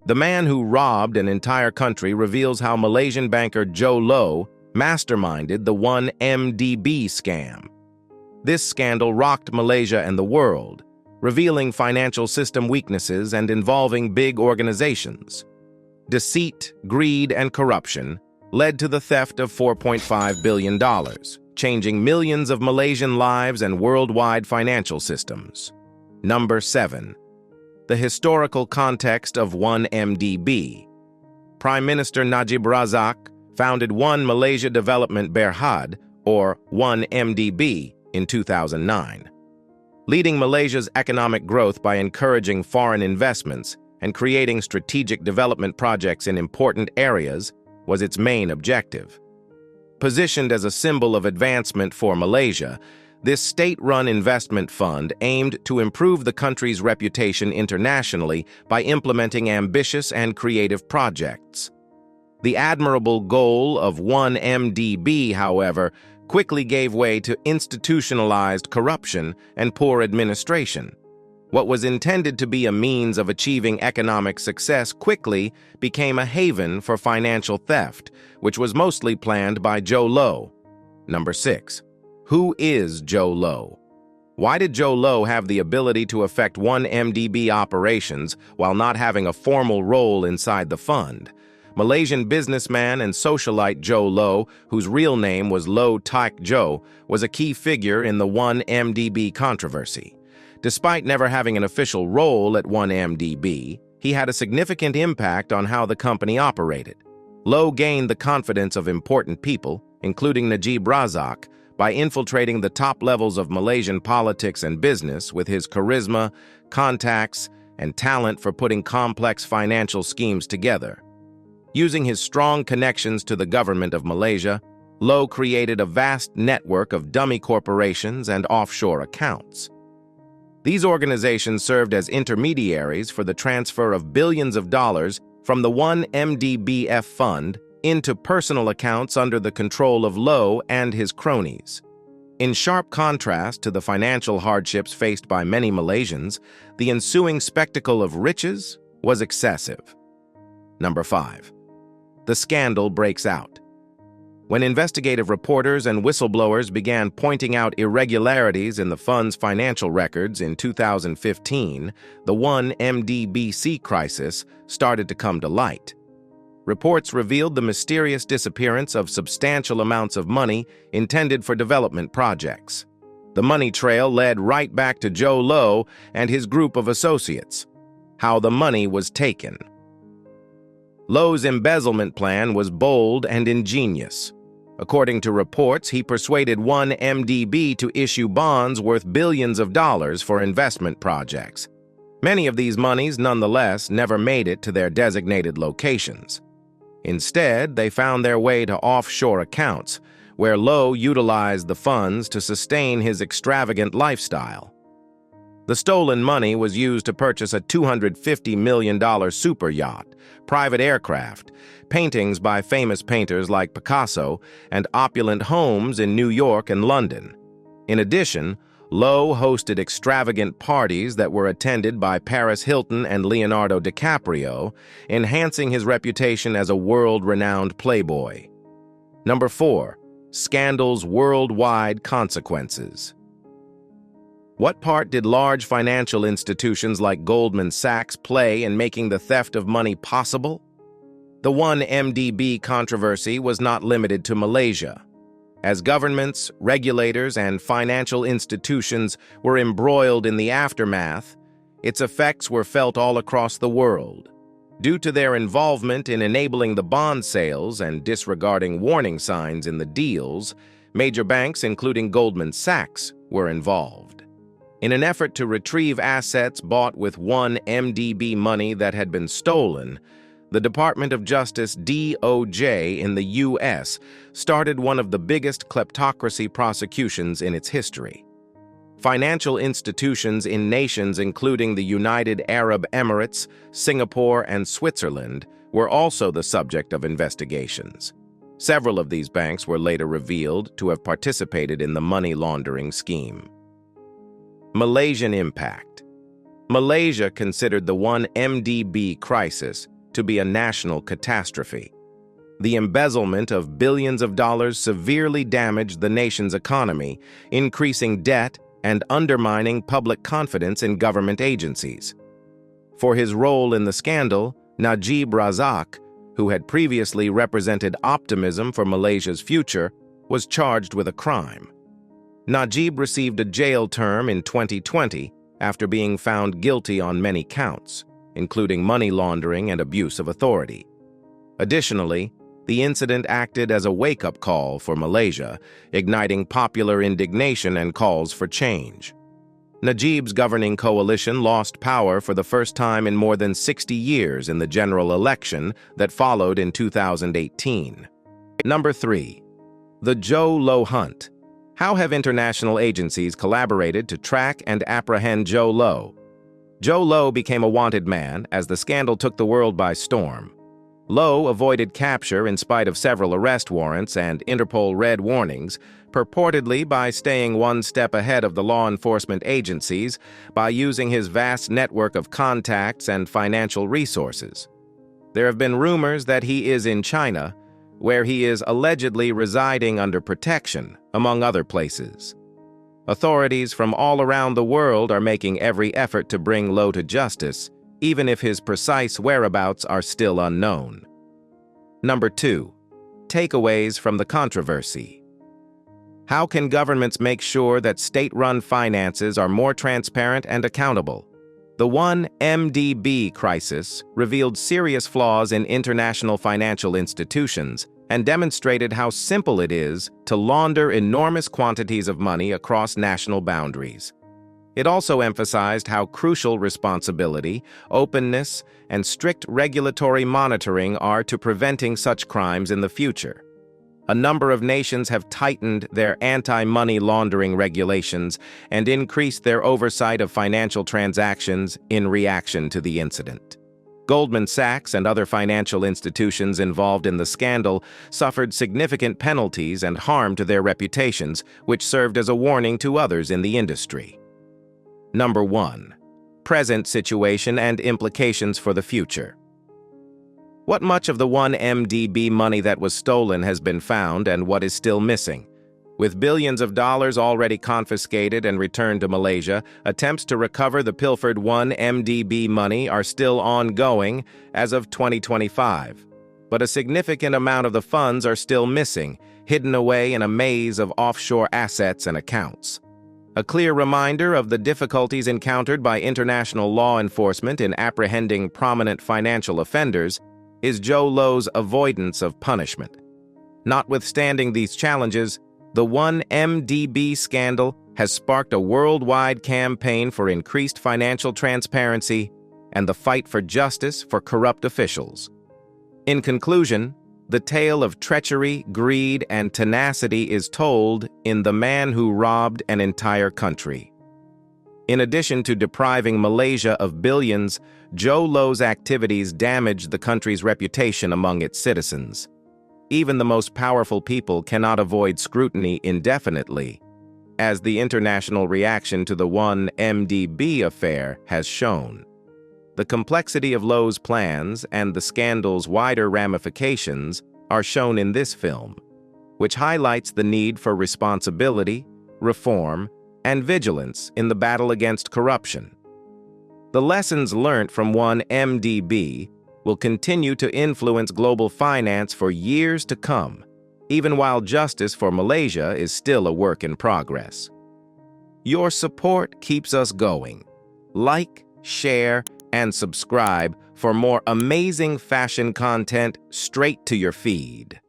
The man who robbed an entire country reveals how Malaysian banker Joe Low masterminded the 1MDB scam. This scandal rocked Malaysia and the world, revealing financial system weaknesses and involving big organizations. Deceit, greed, and corruption led to the theft of $4.5 billion, changing millions of Malaysian lives and worldwide financial systems. Number 7. The historical context of 1MDB. Prime Minister Najib Razak founded One Malaysia Development Berhad, or 1MDB, in 2009. Leading Malaysia's economic growth by encouraging foreign investments and creating strategic development projects in important areas was its main objective. Positioned as a symbol of advancement for Malaysia, this state-run investment fund aimed to improve the country's reputation internationally by implementing ambitious and creative projects. The admirable goal of 1MDB, however, quickly gave way to institutionalized corruption and poor administration. What was intended to be a means of achieving economic success quickly became a haven for financial theft, which was mostly planned by Joe Low. Number 6. Who is Joe Low? Why did Joe Low have the ability to affect 1MDB operations while not having a formal role inside the fund? Malaysian businessman and socialite Joe Low, whose real name was Low Taik Jo, was a key figure in the 1MDB controversy. Despite never having an official role at 1MDB, he had a significant impact on how the company operated. Low gained the confidence of important people, including Najib Razak, by infiltrating the top levels of Malaysian politics and business with his charisma, contacts, and talent for putting complex financial schemes together. Using his strong connections to the government of Malaysia, Low created a vast network of dummy corporations and offshore accounts. These organizations served as intermediaries for the transfer of billions of dollars from the 1MDBF fund into personal accounts under the control of Low and his cronies. In sharp contrast to the financial hardships faced by many Malaysians, the ensuing spectacle of riches was excessive. Number 5. The scandal breaks out. When investigative reporters and whistleblowers began pointing out irregularities in the fund's financial records in 2015, the 1MDBC crisis started to come to light. Reports revealed the mysterious disappearance of substantial amounts of money intended for development projects. The money trail led right back to Joe Low and his group of associates. How the money was taken. Low's embezzlement plan was bold and ingenious. According to reports, he persuaded 1MDB to issue bonds worth billions of dollars for investment projects. Many of these monies, nonetheless, never made it to their designated locations. Instead, they found their way to offshore accounts, where Low utilized the funds to sustain his extravagant lifestyle. The stolen money was used to purchase a $250 million super yacht, private aircraft, paintings by famous painters like Picasso, and opulent homes in New York and London. In addition, Low hosted extravagant parties that were attended by Paris Hilton and Leonardo DiCaprio, enhancing his reputation as a world-renowned playboy. Number 4. Scandal's worldwide consequences. What part did large financial institutions like Goldman Sachs play in making the theft of money possible? The 1MDB controversy was not limited to Malaysia. As governments, regulators, and financial institutions were embroiled in the aftermath, its effects were felt all across the world. Due to their involvement in enabling the bond sales and disregarding warning signs in the deals, major banks, including Goldman Sachs, were involved. In an effort to retrieve assets bought with 1MDB money that had been stolen, the Department of Justice (DOJ) in the U.S. started one of the biggest kleptocracy prosecutions in its history. Financial institutions in nations including the United Arab Emirates, Singapore, and Switzerland were also the subject of investigations. Several of these banks were later revealed to have participated in the money laundering scheme. Malaysian impact. Malaysia considered the 1MDB crisis to be a national catastrophe. The embezzlement of billions of dollars severely damaged the nation's economy, increasing debt and undermining public confidence in government agencies. For his role in the scandal, Najib Razak, who had previously represented optimism for Malaysia's future, was charged with a crime. Najib received a jail term in 2020 after being found guilty on many counts, including money laundering and abuse of authority. Additionally, the incident acted as a wake-up call for Malaysia, igniting popular indignation and calls for change. Najib's governing coalition lost power for the first time in more than 60 years in the general election that followed in 2018. Number 3. The Zhou Lo Hunt. How have international agencies collaborated to track and apprehend Zhou Lo? Zhou Lo became a wanted man as the scandal took the world by storm. Lo avoided capture in spite of several arrest warrants and Interpol red warnings, purportedly by staying one step ahead of the law enforcement agencies by using his vast network of contacts and financial resources. There have been rumors that he is in China, where he is allegedly residing under protection, among other places. Authorities from all around the world are making every effort to bring Lo to justice, even if his precise whereabouts are still unknown. Number 2. Takeaways from the controversy. How can governments make sure that state-run finances are more transparent and accountable? The 1MDB crisis revealed serious flaws in international financial institutions and demonstrated how simple it is to launder enormous quantities of money across national boundaries. It also emphasized how crucial responsibility, openness, and strict regulatory monitoring are to preventing such crimes in the future. A number of nations have tightened their anti-money laundering regulations and increased their oversight of financial transactions in reaction to the incident. Goldman Sachs and other financial institutions involved in the scandal suffered significant penalties and harm to their reputations, which served as a warning to others in the industry. Number 1. Present situation and implications for the future. What much of the 1MDB money that was stolen has been found and what is still missing? With billions of dollars already confiscated and returned to Malaysia, attempts to recover the pilfered 1MDB money are still ongoing as of 2025. But a significant amount of the funds are still missing, hidden away in a maze of offshore assets and accounts. A clear reminder of the difficulties encountered by international law enforcement in apprehending prominent financial offenders is Zhou Lo's avoidance of punishment. Notwithstanding these challenges, the 1MDB scandal has sparked a worldwide campaign for increased financial transparency and the fight for justice for corrupt officials. In conclusion, the tale of treachery, greed, and tenacity is told in The Man Who Robbed an Entire Country. In addition to depriving Malaysia of billions, Zhou Lo's activities damaged the country's reputation among its citizens. Even the most powerful people cannot avoid scrutiny indefinitely, as the international reaction to the 1MDB affair has shown. The complexity of Lo's plans and the scandal's wider ramifications are shown in this film, which highlights the need for responsibility, reform, and vigilance in the battle against corruption. The lessons learned from 1MDB will continue to influence global finance for years to come, even while justice for Malaysia is still a work in progress. Your support keeps us going. Like, share, and subscribe for more amazing fashion content straight to your feed.